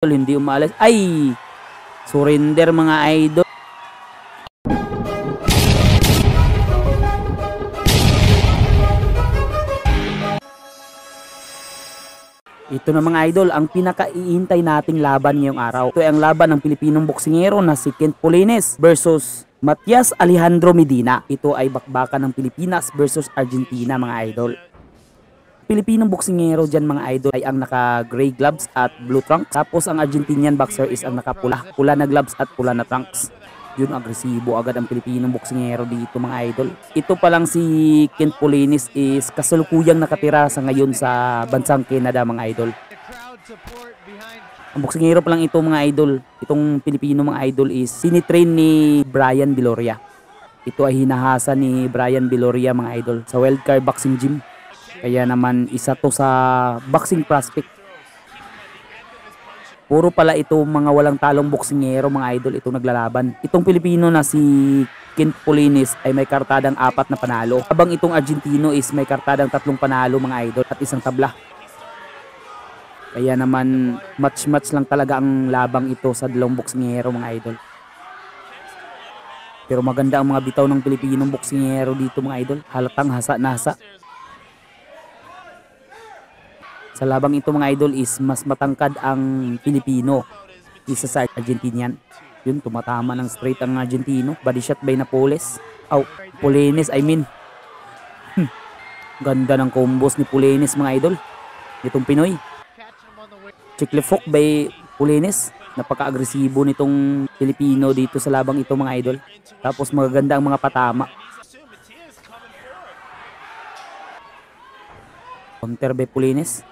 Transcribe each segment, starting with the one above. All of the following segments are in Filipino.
Hindi umalis. Ay! Surrender mga idol. Ito na mga idol, ang pinaka-iintay nating laban ngayong araw. Ito ay ang laban ng Pilipinong boksingero na si Kent Polines versus Matias Alejandro Medina. Ito ay bakbakan ng Pilipinas versus Argentina mga idol. Pilipinong boksingero dyan mga idol ay ang naka-gray gloves at blue trunks. Tapos ang Argentinian boxer is ang naka-pula. Pula na gloves at pula na trunks. Yun, agresibo agad ang Pilipinong boksingero dito mga idol. Ito pa lang si Kent Polines is kasalukuyang nakatira sa ngayon sa bansang Canada mga idol. Ang boksingero pa lang ito mga idol, itong Pilipino mga idol is sinitrain ni Brian Viloria. Ito ay hinahasa ni Brian Viloria mga idol sa Wildcard Boxing Gym. Kaya naman isa to sa boxing prospect. Puro pala ito mga walang talong boksingero mga idol itong naglalaban. Itong Pilipino na si Kent Polines ay may kartadang 4 na panalo. Habang itong Argentino is may kartadang 3 panalo mga idol at 1 tabla. Kaya naman match-match lang talaga ang labang ito sa dalawang boksingero mga idol. Pero maganda ang mga bitaw ng Pilipinong boksingero dito mga idol. Halatang hasa-nasa. Sa labang ito mga idol is mas matangkad ang Pilipino isa sa Argentinian. Yun, tumatama ng straight ang Argentino. Body shot by Napoles. Polines I mean. Ganda ng combos ni Polines mga idol. Itong Pinoy. Chiklefok by Polines. Napaka-agresibo nitong Pilipino dito sa labang ito mga idol. Tapos magaganda ang mga patama. Counter by Polines.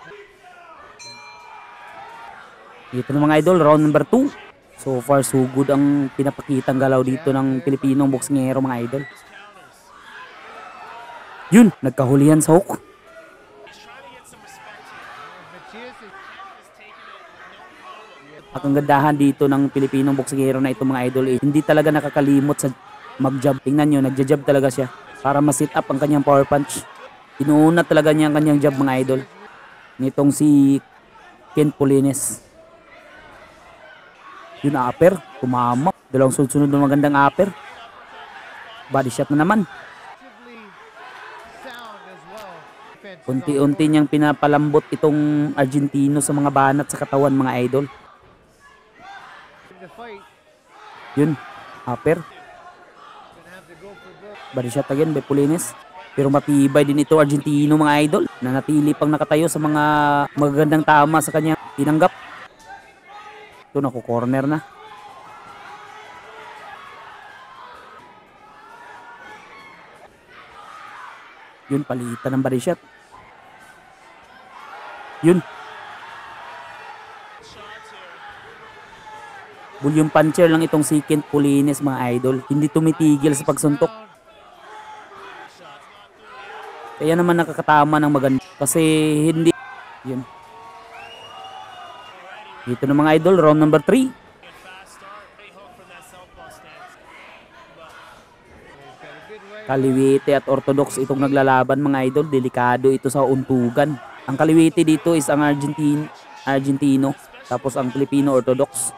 Ito na mga idol, round number 2. So far so good ang pinapakitang galaw dito ng Pilipinong boksingero mga idol. Yun, nagkahulihan sa hook. At ang gandahan dito ng Pilipinong boksingero na ito mga idol hindi talaga nakakalimot sa mag-jab. Tingnan nyo, nagja-jab talaga siya para ma-sit up ang kanyang power punch. Inuuna talaga niya ang kanyang jab mga idol. Nitong si Kent Polines. Yun, upper, tumama. Dalawang sunod-sunod na magandang upper. Body shot na naman. Unti-unti niyang pinapalambot itong Argentino sa mga banat sa katawan mga idol. Yun, upper. Body shot again by Polines. Pero matibay din ito Argentino mga idol. Nanatili pang nakatayo sa mga magagandang tama sa kanyang tinanggap. Ito, naku-corner na. Yun, palitan ng body shot. Yun. Bulyong puncher lang itong si Kent Polines mga idol. Hindi tumitigil sa pagsuntok. Kaya naman nakakatama ng maganda. Kasi hindi. Yun. Dito na mga idol, round number 3. Kaliwete at orthodox itong naglalaban mga idol. Delikado ito sa untugan. Ang kaliwete dito is ang Argentino. Tapos ang Filipino orthodox.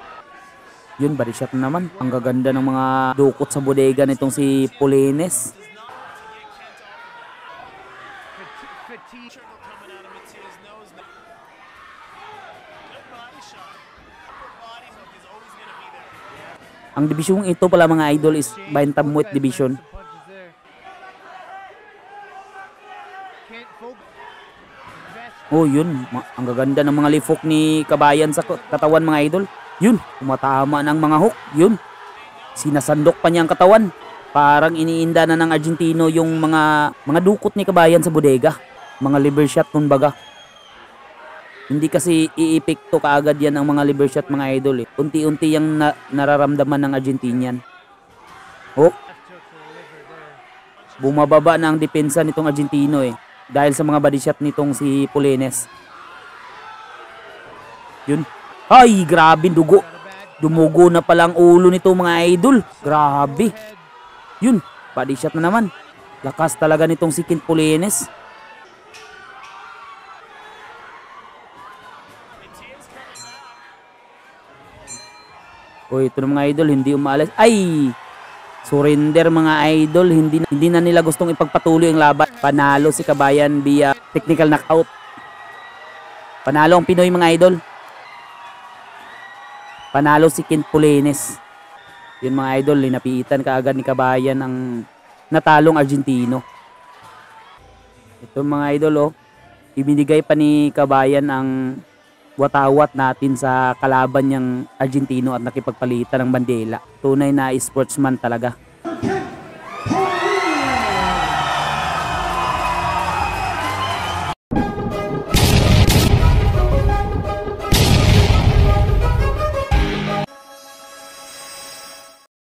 Yun, body shot na naman. Ang gaganda ng mga dukot sa bodega nitong si Polines. Ang dibisyong ito pala mga idol is bantamweight division. Oh yun, ang gaganda ng mga lifok ni Kabayan sa katawan mga idol. Yun, tumatama ng mga hook. Yun, sinasandok pa niya ang katawan. Parang iniinda na ng Argentino yung mga dukot ni Kabayan sa bodega. Mga liver shot kumbaga. Hindi kasi iipekto kaagad yan ang mga liver shot mga idol. Unti-unti yung nararamdaman ng Argentinian. Oh. Bumababa na ang depensa nitong Argentino dahil sa mga body shot nitong si Polines. Yun. Ay, grabe dugo. Dumugo na palang ulo nito mga idol. Grabe. Yun, body shot na naman. Lakas talaga nitong si Kent Polines. O ito na mga idol, hindi umaalis. Ay! Surrender mga idol, hindi na nila gustong ipagpatuloy ang laban. Panalo si Kabayan via technical knockout. Panalo ang Pinoy mga idol. Panalo si Kent Polines. Yun mga idol, linapitan kaagad ni Kabayan ang natalong Argentino. Ito mga idol oh, ibinigay pa ni Kabayan ang watawat natin sa kalaban niyang Argentino at nakipagpalitan ng bandela. Tunay na sportsman talaga.